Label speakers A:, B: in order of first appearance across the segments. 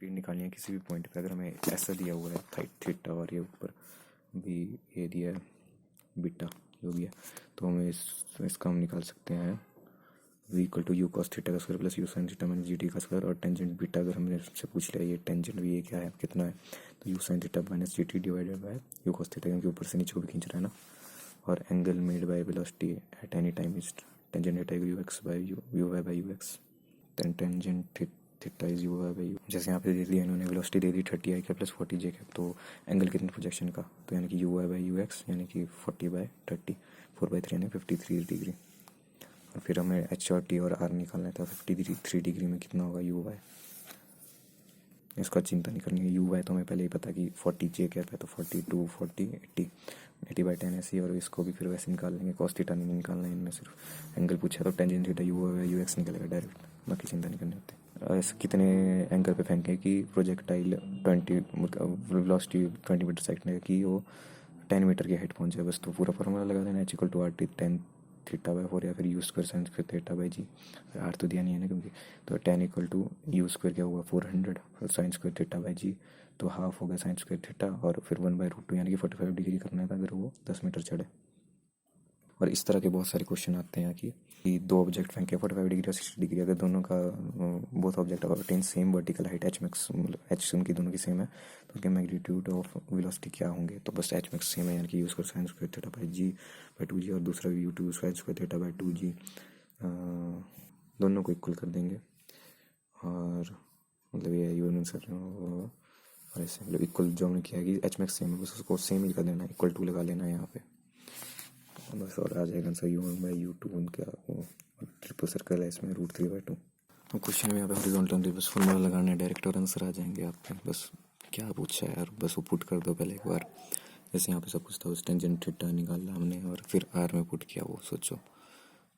A: Speed निकालनी है किसी भी पॉइंट पे, अगर हमें ऐसा दिया हुआ है थीटा और ये ऊपर भी ये दिया है बीटा जो भी है, तो हमें इसका हम निकाल सकते हैं v equal to u cos theta का square plus u sine theta minus g t का स्क्वायर। और टेंजेंट बीटा अगर हमने उससे पूछ लिया ये टेंजेंट भी ये क्या है कितना है, तो you sine theta minus g T divided by you cos theta, क्योंकि ऊपर से नीचे को भी खींच रहा है ना। और angle made by velocity at any time is tangent theta U X by U Y by U X, then tangent theta is U Y by U. जैसे यहाँ पे दे दिया इन्होंने वेलोसिटी दे दी 30 I cap plus 40 J cap, तो angle कितने प्रोजेक्शन का, तो यानी कि U Y by U X यानी कि 40/30 4/3 यानी 53 डिग्री। और फिर हमें एच और टी और आर निकालना था, 53 डिग्री में कितना होगा यू वाई। इसका चिंता नहीं करनी है, यू वाई तो हमें पहले ही पता कि 40 जे कैप है, तो 42 40 80/10 ऐसे ही। और इसको भी फिर वैसे निकाल लेंगे, कॉस थीटा नहीं निकालना है इनमें, सिर्फ एंगल पूछा तो tangent theta you why you x निकलेगा डायरेक्ट, बाकी चिंता नहीं करनी होती। ऐसे कितने एंगल पे फेंके कि प्रोजेक्टाइल 20 वेलोसिटी 20 मीटर सेकंड है कि वो 10 मीटर की हाइट पहुंच जाए बस। तो पूरा फॉर्मूला लगा देना H equal to R T 10 theta by 4 या फिर U square sine square theta by G, R तो दिया नहीं है ना क्योंकि, तो 10 इक्वल टू यू स्क्वायर क्या हुआ 400 और साइन स्क्वायर थीटा बाय जी, तो हाफ हो गया साइन स्क्वायर थीटा और फिर 1/√2 यानी कि 45 डिग्री करना था अगर वो 10 मीटर चढ़े। और इस तरह के बहुत सारे क्वेश्चन आते हैं कि दो ऑब्जेक्ट फेंके 45 डिग्री और 60 डिग्री, अगर दोनों का both object attain same vertical height H max, मतलब एच उनकी दोनों की सेम है, तो उनके मैग्नीट्यूड ऑफ वेलोसिटी क्या होंगे, तो बस एच मैक्स सेम है यानी कि U square sine square theta by G by 2 G, और दूसरा U two sine square theta by 2 G, दोनों को इक्वल कर देंगे। और मतलब ये यू आंसर और ऐसे मतलब इक्वल जो हमने किया है कि एच मैक्स सेम है, बस उसको सेम ही कर देना, इक्वल टू लगा लेना है यहाँ पे बस, और आ जाएगा आंसर u1/u2 उनका ट्रिपल सर्कल है इसमें √3/2। तो क्वेश्चन में यहाँ पे हॉरिजॉन्टल बस फॉर्मूला लगाना है डायरेक्ट और आंसर आ जाएंगे आपके। बस क्या पूछा है यार, बस वो पुट कर दो पहले एक बार, जैसे यहाँ पे सब कुछ था उस टेंजेंट थीटा निकाला हमने और फिर आर में पुट किया, वो सोचो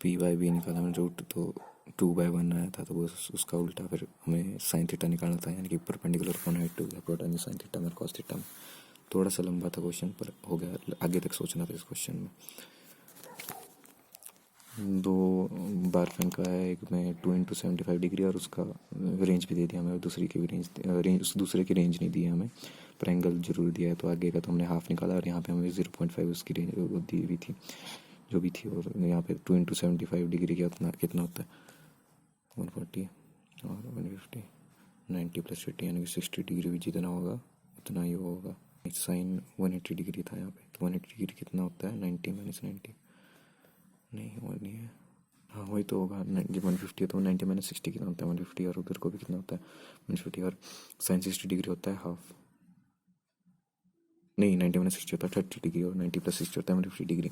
A: p/b निकाला हमने रूट, तो 2/1 आया था, तो वो उसका उल्टा फिर हमें साइन थीटा निकालना था यानी कि perpendicular upon height 2 proton sine theta में कॉस थीटा में। थोड़ा सा लंबा था क्वेश्चन पर हो गया, आगे तक सोचना था इस क्वेश्चन में। दो बार फेंका है, एक में 2 × 75 डिग्री और उसका रेंज भी दे दिया हमें, और दूसरी की भी रेंज उस दूसरे की रेंज नहीं दी है हमें, पर एंगल जरूर दिया है, तो आगे का तो हमने हाफ निकाला और यहाँ पे हमें 0.5 उसकी रेंज दी हुई थी जो भी थी। और यहाँ पे 2 × 75 डिग्री का कितना होता है 140 और 150 90 + 80 यानी कि 60 डिग्री भी जितना होगा उतना ही होगा। साइन 180 डिग्री था यहाँ पे, तो 180 डिग्री कितना होता है 90 - 90, नहीं वो नहीं है, हाँ वही तो होगा जब 150 है तो 90 - 60 कितना होता है 150, और उधर को भी कितना होता है 150, और साइन 60 डिग्री होता है हाफ, नहीं 90 - 60 होता है 30 डिग्री, और 90 + 60 होता है 150 डिग्री,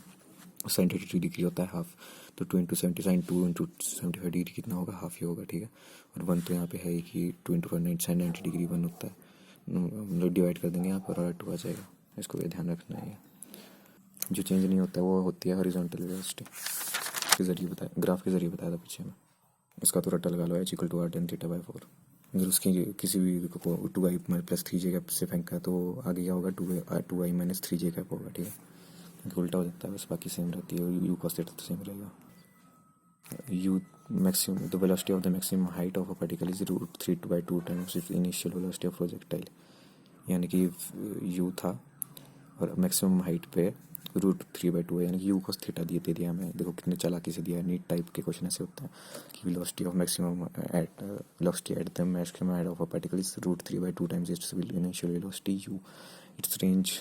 A: साइन 30 डिग्री होता है हाफ, तो 2 × 70 साइन 2 × 75 डिग्री कितना होगा हाफ ही होगा, ठीक है। और 1 तो यहाँ पे है कि 2 × 4 साइन 90 डिग्री 1 होता है, हम लोग डिवाइड कर देंगे यहाँ पर और 2 आ जाएगा, इसको भी ध्यान रखना है। जो चेंज नहीं होता है वो होती है हॉरिजॉन्टल वेलोसिटी के जरिए बताया, ग्राफ के जरिए बताया था पीछे में। इसका तो रट्टा लगा लो H equal to R tan theta by 4। अगर उसकी किसी भी को 2i + 3j कैप से फेंका तो आगे क्या होगा 2i - 3j कैप होगा, ठीक है, क्योंकि उल्टा हो जाता है बस, बाकी सेम रहती है, यू कॉस थीटा तो सेम रहेगा। You maximum the velocity of the maximum height of a particle is √3/2 times its initial velocity of projectile, यानी कि यू था और मैक्सिमम हाइट पे √3/2 है, यानी कि यू कॉस थीटा दे दिया हमें, देखो कितने चालाकी से दिया है। नीट टाइप के क्वेश्चन ऐसे होते हैं कि velocity of maximum velocity at the maximum height of a particle is √3/2 times its initial velocity U its range,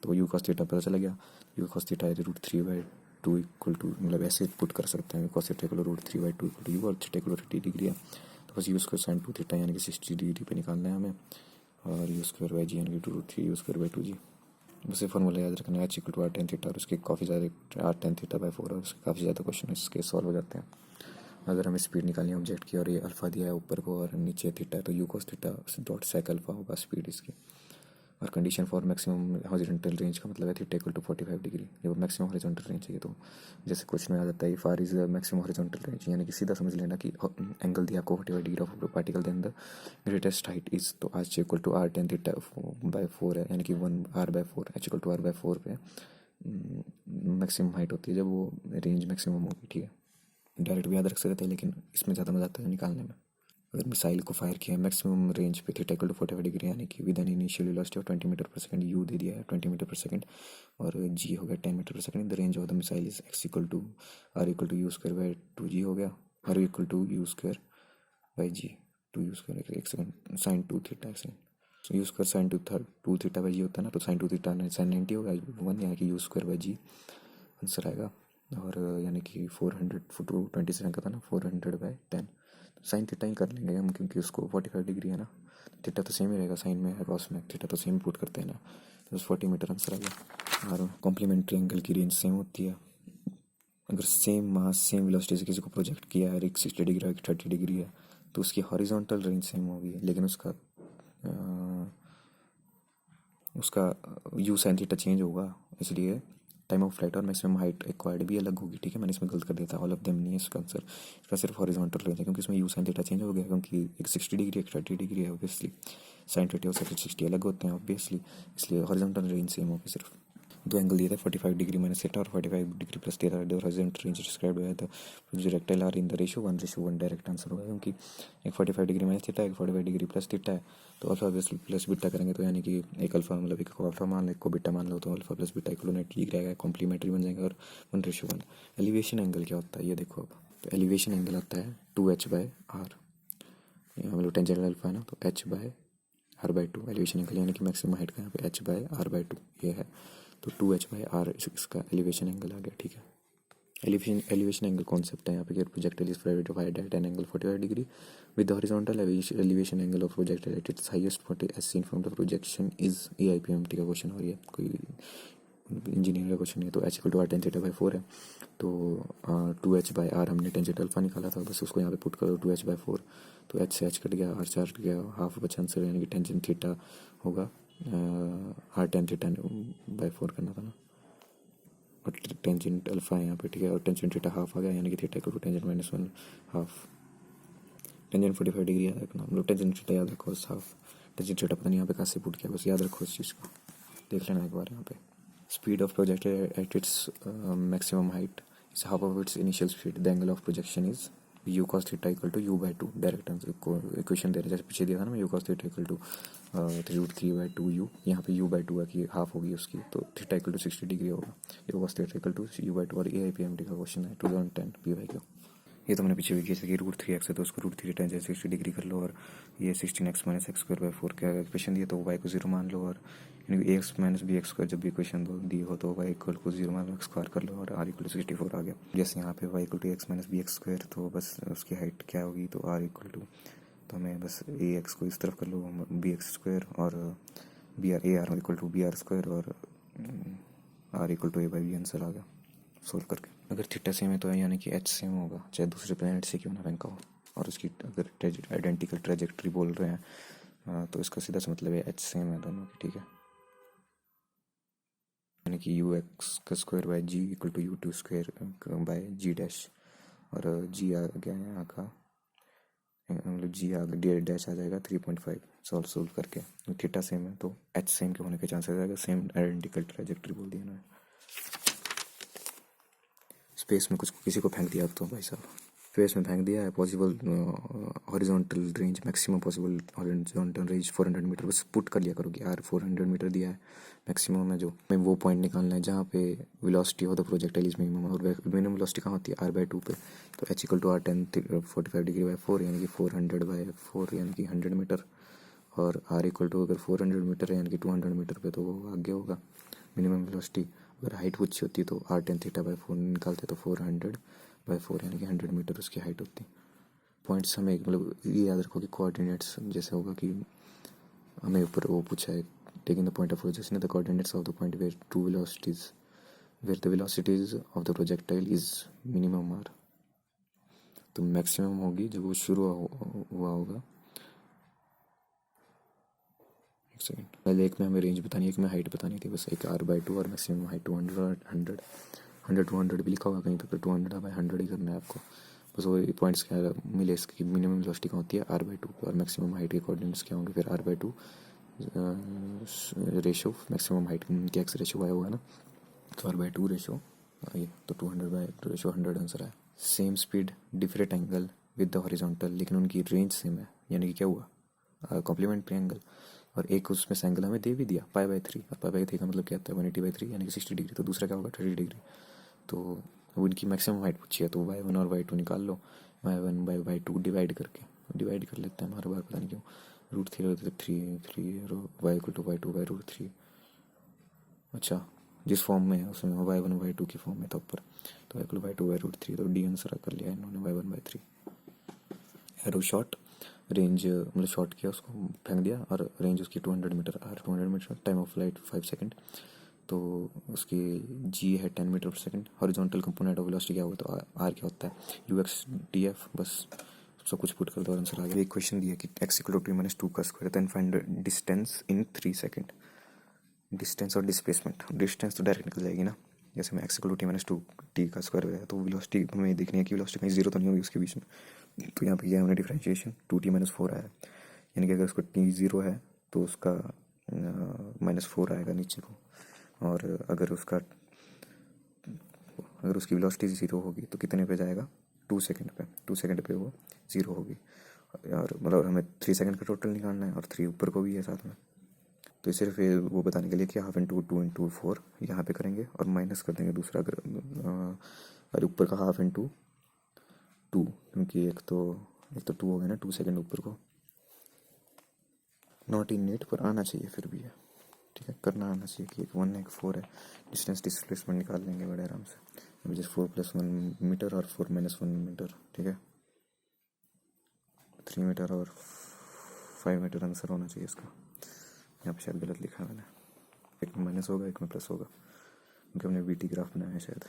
A: तो यू कॉस थीटा पता चला गया, U cos theta is √3/2 equal to, मतलब ऐसे पुट कर सकते हैं cos theta equal √3/2 equal to U, और थीटा इक्वल 30 डिग्री है, तो बस यू स्क्वायर साइन 2 थीटा यानी कि 60 डिग्री पे निकालना है हमें, और यू स्क्वायर बाय जी यानी कि 2√3 यू स्क्वायर बाय 2 जी। उसे फॉर्मूला याद रखना है H equal to R tan theta, और उसके काफ़ी ज़्यादा आर टेन थीटा बाय 4, और उसके काफ़ी ज़्यादा क्वेश्चन इसके सॉल्व हो जाते हैं। अगर हमें स्पीड निकालनी है ऑब्जेक्ट की और ये अल्फा दिया है ऊपर को और नीचे थीटा है, तो U cos theta dot sec alpha होगा स्पीड इसकी। और condition for maximum horizontal range का मतलब है थीटा इक्वल टू 45 डिग्री, जब मैक्सिमम हॉरिजॉन्टल रेंज चाहिए तो जैसे क्वेश्चन में आ जाता है far is maximum horizontal range, यानी कि सीधा समझ लेना कि एंगल दिया आपको 45 degree of particle then the greatest height is, तो H equal to R tan theta by 4 है, यानी कि 1r/4 H equal to r/4 पे मैक्सिमम हाइट होती है जब वो रेंज मैक्सिमम होगी, ठीक है। डायरेक्ट भी याद रख सकते हैं लेकिन इसमें ज़्यादा मजा आता है निकालने में। अगर मिसाइल को फायर किया मैक्सिमम रेंज पे थीटा इक्वल टू 45 डिग्री यानी कि with an initial velocity of 20 metre पर सेकंड, यू दे दिया है 20 मीटर पर सेकंड और जी हो गया 10 मीटर पर second. The range of the missile is X equal to R equal to u square by 2 g हो गया, R equal to u square by g, two u square एक सेकंड साइन 2 थीटा एक second u square sine 2 theta by g होता है ना, तो sign 2 theta sine 90 होगा 1 यानी कि U square by G answer आएगा। और यानी कि 400 टू 27 का था ना, 400/10 साइन थीटा ही कर लेंगे हम क्योंकि उसको 45 डिग्री है ना, थीटा तो सेम ही रहेगा, साइन में है कॉस में थीटा तो सेम पुट करते हैं ना, तो 40 मीटर आंसर आ गया। और कॉम्प्लीमेंट्री एंगल की रेंज सेम होती है, अगर सेम मास सेम वेलोसिटी से किसी को प्रोजेक्ट किया है, एक 60 डिग्री है एक 30 डिग्री है, तो उसकी हॉरिजॉन्टल रेंज सेम होगी लेकिन उसका यू साइन थीटा चेंज होगा, इसलिए टाइम ऑफ फ्लाइट और मैक्सिमम हाइट एक्वायर्ड भी अलग होगी। ठीक है, मैंने इसमें गलत कर दिया था, ऑल ऑफ देम नहीं है इसका आंसर, इसका सिर्फ हॉरिजॉन्टल रेंज है क्योंकि इसमें यू साइन थीटा चेंज हो गया क्योंकि एक 60 डिग्री एक 30 डिग्री है ऑब्वियसली, साइन 30 और साइन 60 अलग होते हैं ऑब्वियसली, इसलिए हॉरिजॉन्टल रेंज सेम होगी। सिर्फ दो एंगल दिए थे 45 डिग्री माइनस थीटा और 45 degree plus theta, horizontal range describe हुआ था, directly are in the ratio 1:1 direct answer होगा क्योंकि एक 45 डिग्री माइनस थीटा एक 45 डिग्री प्लस थीटा है, तो अल्फा प्लस बीटा करेंगे तो यानी कि एक अल्फा मतलब एक को अल्फा मान लो एक को बीटा मान लो, तो अल्फा प्लस बीटा इक्वल ठीक रहेगा, कॉम्प्लीमेंट्री बन जाएगा और 1:1। एलिवेशन एंगल क्या होता है ये देखो अब, तो एलिवेशन एंगल होता है 2h/r, मतलब टेंजेंट अल्फा है ना, तो h/r/2 एलिवेशन एंगल यानी कि मैक्सिमम हाइट का यहाँ पे h/r/2 ये है, तो 2h/r इसका एलिवेशन एंगल आ गया। ठीक है, एलिवेशन एंगल कॉन्सेप्ट है यहाँ पे, projectile is fired at an angle 45 degree with the horizontal elevation angle of projectile at its highest 40 as seen from the projection is AIPMT का क्वेश्चन, और ये कोई इंजीनियर का क्वेश्चन है। तो h equal to r tan θ/4 है, तो 2h/r हमने tan θ अल्फा निकाला था, बस उसको यहाँ पे पुट करो 2h/4, तो h से h कट गया, r 4 कट गया, हाफ बचा आंसर यानी कि टेंजेंट थीटा होगा, r tan θ/4 करना था ना, और टेंजेंट अल्फा है यहाँ पे। ठीक है, और टेंजेंट थीटा हाफ आ गया यानी कि theta equal to tangent -1 half, tangent 45 degree याद रखना, मतलब टेंजेंट थीटा याद रखो बस हाफ, टेंजेंट थीटा पता नहीं यहाँ पे कहाँ से पुट किया, बस याद रखो इस चीज़ को, देख लेना एक बार यहाँ पे। Speed of projector at its maximum height is half of its initial speed, the angle of projection is u cos theta equal to u/2 direct answer को इक्वेशन दे रहे जैसे पीछे दिया था ना, u cos theta equal to √3/2u, यहाँ पे u/2 है कि हाफ होगी उसकी, तो थीटा इक्वल टू 60 डिग्री होगा, u cos theta equal to u/2, और AIPMT का क्वेश्चन है 2010 PYQ। ये तो मैंने पीछे भी किया कि √3x है तो उसको √3 tan 60 डिग्री कर लो, और ये 16x - x²/4 का इक्वेशन दिया तो y को 0 मान लो, और ax - bx² जब भी इक्वेशन दी हो तो y इक्वल को 0 मान लो, x² कर लो और r इक्वल टू 64 आ गया। जैसे यहाँ पे y equal to x - bx², तो बस उसकी हाइट क्या होगी, तो r इक्वल टू, तो हमें बस ax को इस तरफ कर लो bx² और ar इक्वल टू br² और r equal to a/b answer आ गया सोल्व करके। अगर थीटा सेम है तो यानी कि h सेम होगा चाहे दूसरे प्लेनेट से क्यों ना रैंक हो, और उसकी अगर आइडेंटिकल ट्रेजेक्ट्री बोल रहे हैं तो इसका सीधा सा मतलब है h सेम है दोनों की। ठीक है, यानी कि ux² g equal to u2² g', और g आ गया यहाँ का, मतलब g आ गया डैश आ जाएगा 3.5 सोल्व करके, थीटा सेम है तो h सेम के होने के चांसेस आएगा, सेम आइडेंटिकल ट्रेजेक्ट्री बोल दिया ना। स्पेस में कुछ किसी को फेंक दिया तो भाई साहब, स्पेस में फेंक दिया है, possible horizontal range maximum possible horizontal range 400 metre, बस पुट कर लिया करो कि यार 400 मीटर दिया है मैक्सिमम है, जो मैं वो पॉइंट निकालना है जहाँ पे वेलोसिटी हो द प्रोजेक्टाइल इज मिनिमम, और मिनिमम वेलोसिटी कहाँ होती है r/2 पे, तो h equal to r tan 45 डिग्री/4 यानी कि 400/4 यानी कि 100 मीटर, और r इक्वल टू अगर 400 मीटर है यानी कि 200 मीटर पे, तो वो आगे होगा मिनिमम वेलोसिटी। अगर हाइट पूछी होती तो r tan θ/4 निकालते तो 400/4 यानी कि 100 मीटर उसकी हाइट होती। पॉइंट्स हमें मतलब ये याद रखो कि कोऑर्डिनेट्स जैसे होगा कि हमें ऊपर वो पूछा है taking the point of position the coordinates of the point where the velocities of the projectile is minimum r, तो मैक्सिमम होगी जब वो शुरू हुआ होगा। एक सेकेंड, पहले एक में हमें रेंज बतानी है, एक में हाइट बतानी थी, बस एक r/2 और मैक्सिमम हाइट 200 भी लिखा होगा कहीं तो 200/100 ही करना है आपको, बस वो पॉइंट्स क्या मिले इसकी मिनिमम वेलोसिटी कहाँ होती है r/2 पे, और मैक्सिमम हाइट के कोऑर्डिनेट्स क्या होंगे, फिर r/2 रेशो मैक्सिमम हाइट की x रेशो आया हुआ है ना, तो r/2 रेशो ये तो 200/100 आंसर है। Same speed different angle with the horizontal, लेकिन उनकी रेंज सेम है, यानी कि क्या हुआ, कॉम्प्लीमेंट्री एंगल। और एक उसमें से एंगल हमें दे भी दिया π/3, और π/3 का मतलब क्या होता है 180/3 यानी कि 60 डिग्री। तो दूसरा क्या होगा 30 डिग्री। तो वो इनकी मैक्सिमम हाइट पूछी है, तो y1 और y2 निकाल लो, y1/y2 डिवाइड करके, डिवाइड कर लेते हैं हर बार, पता नहीं क्यों। √3 होते 3 और y=2/√3। अच्छा, जिस फॉर्म में है उसमें y1/y2 की फॉर्म में था ऊपर, तो y=2/√3, तो डी आंसर कर लिया इन्होंने y1/3। एरो शॉट, रेंज मतलब शॉट किया उसको, फेंक दिया, और रेंज उसकी 200 metre, R 200 metre, time of flight 5 second. तो उसकी जी है 10 मीटर पर second. Horizontal component of velocity क्या होता है, आर क्या होता है, UX/df। बस सब कुछ पुट कर दो और आंसर आ गया। एक क्वेश्चन दिया कि x=2 - 2 का square, then find distance in 3 second. Distance और डिस्प्लेसमेंट, डिस्टेंस तो डायरेक्ट निकल जाएगी ना, जैसे मैं x=t - 2 का स्क्वायर है, तो वेलोसिटी हमें देखनी है कि वेलोसिटी कहीं जीरो तो नहीं होगी उसके बीच में। तो यहाँ पे किया हमने डिफरेंशिएशन, 2t - 4 आया, यानी कि अगर उसका t जीरो है तो उसका -4 आएगा नीचे को, और अगर उसकी वेलोसिटी जीरो होगी तो कितने पे जाएगा, 2 सेकंड पे, 2 सेकंड पे वो जीरो होगी। और मतलब हमें 3 सेकंड का टोटल निकालना है, और 3 ऊपर को भी है साथ में। तो सिर्फ ये वो बताने के लिए कि हाफ इंटू 2 × 4 यहाँ पे करेंगे, और माइनस कर देंगे दूसरा, अगर ऊपर का हाफ इंटू 2, क्योंकि एक तो 2 हो गया ना, 2 सेकंड ऊपर को। नॉट इन नेट पर आना चाहिए फिर भी है, ठीक है, करना आना चाहिए कि एक 1 है एक 4 है। डिस्टेंस डिस्प्लेसमेंट निकाल लेंगे बड़े आराम से, अभी जैसे 4 + 1 मीटर और 4 - 1 मीटर, ठीक है, 3 मीटर और 5 मीटर आंसर होना चाहिए इसका। यहाँ पे शायद गलत लिखा है मैंने, एक में माइनस होगा एक में प्लस होगा, क्योंकि हमने VT ग्राफ बनाया है शायद।